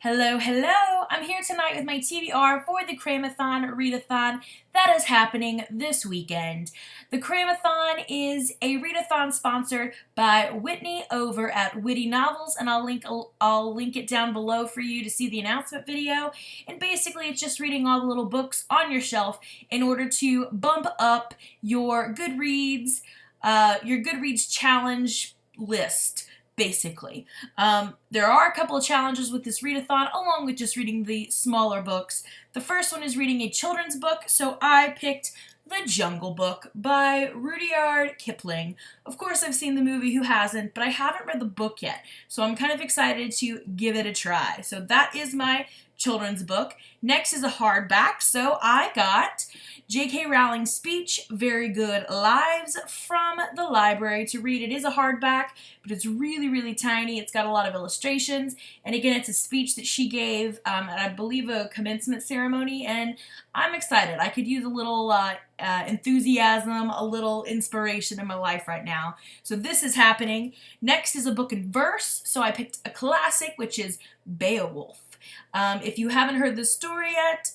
Hello, hello! I'm here tonight with my TBR for the Cramathon Readathon that is happening this weekend. The Cramathon is a readathon sponsored by Whitney over at Witty Novels, and I'll link it down below for you to see the announcement video. And basically, it's just reading all the little books on your shelf in order to bump up your Goodreads challenge list. Basically. There are a couple of challenges with this readathon, along with just reading the smaller books. The first one is reading a children's book, so I picked The Jungle Book by Rudyard Kipling. Of course, I've seen the movie, who hasn't, but I haven't read the book yet, so I'm kind of excited to give it a try. So that is my children's book. Next is a hardback, so I got J.K. Rowling's Speech, Very Good Lives from the library to read. It is a hardback, but it's really, really tiny. It's got a lot of illustrations, and again, it's a speech that she gave at, I believe, a commencement ceremony, and I'm excited. I could use a little enthusiasm, a little inspiration in my life right now. So this is happening. Next is a book in verse, so I picked a classic, which is Beowulf. If you haven't heard this story yet,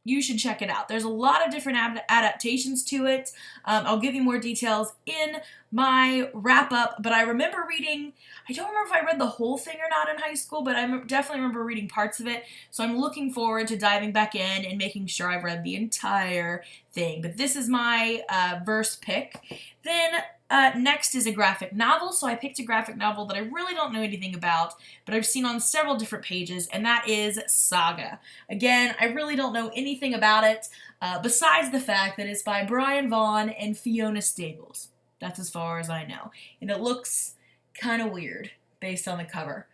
you should check it out. There's a lot of different adaptations to it. I'll give you more details in my wrap-up, but I remember reading, I don't remember if I read the whole thing or not in high school, but I definitely remember reading parts of it, so I'm looking forward to diving back in and making sure I've read the entire thing. But this is my verse pick. Then next is a graphic novel, so I picked a graphic novel that I really don't know anything about, but I've seen on several different pages, and that is Saga. Again, I really don't know anything about it, besides the fact that it's by Brian Vaughan and Fiona Staples. That's as far as I know. And it looks kind of weird based on the cover.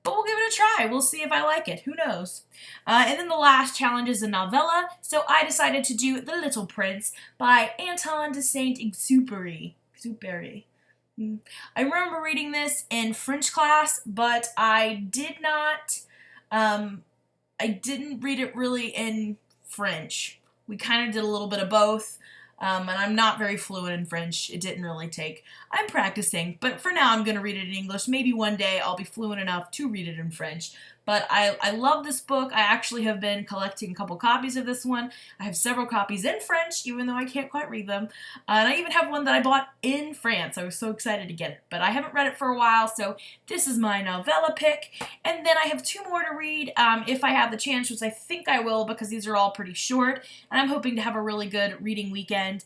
But we'll give it a try. We'll see if I like it. Who knows? And then the last challenge is a novella, so I decided to do The Little Prince by Antoine de Saint-Exupéry. I remember reading this in French class, but I didn't read it really in French. We kind of did a little bit of both, and I'm not very fluent in French. It didn't really take. I'm practicing, but for now I'm going to read it in English. Maybe one day I'll be fluent enough to read it in French. But I love this book. I actually have been collecting a couple copies of this one. I have several copies in French, even though I can't quite read them. And I even have one that I bought in France. I was so excited to get it. But I haven't read it for a while, so this is my novella pick. And then I have two more to read if I have the chance, which I think I will because these are all pretty short. And I'm hoping to have a really good reading weekend.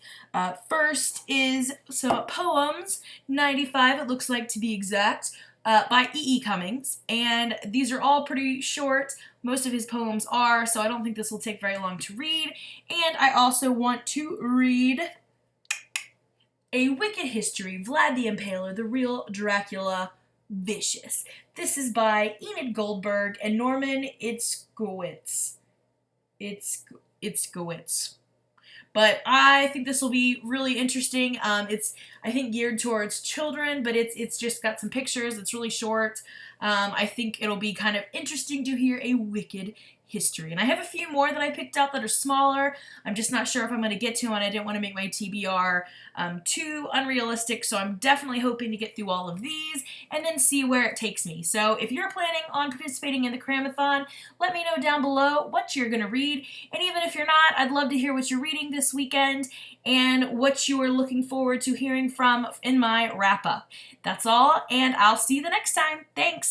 First is some poems, 95 it looks like to be exact, by E.E. Cummings, and these are all pretty short. Most of his poems are, so I don't think this will take very long to read. And I also want to read A Wicked History, Vlad the Impaler, The Real Dracula, Vicious. This is by Enid Goldberg and Norman Itzkowitz. But I think this will be really interesting. It's, I think, geared towards children, but it's just got some pictures. It's really short. I think it'll be kind of interesting to hear a wicked history. And I have a few more that I picked out that are smaller. I'm just not sure if I'm going to get to them, and I didn't want to make my TBR too unrealistic, so I'm definitely hoping to get through all of these and then see where it takes me. So if you're planning on participating in the Cramathon, let me know down below what you're going to read, and even if you're not, I'd love to hear what you're reading this weekend and what you are looking forward to hearing from in my wrap-up. That's all, and I'll see you the next time. Thanks!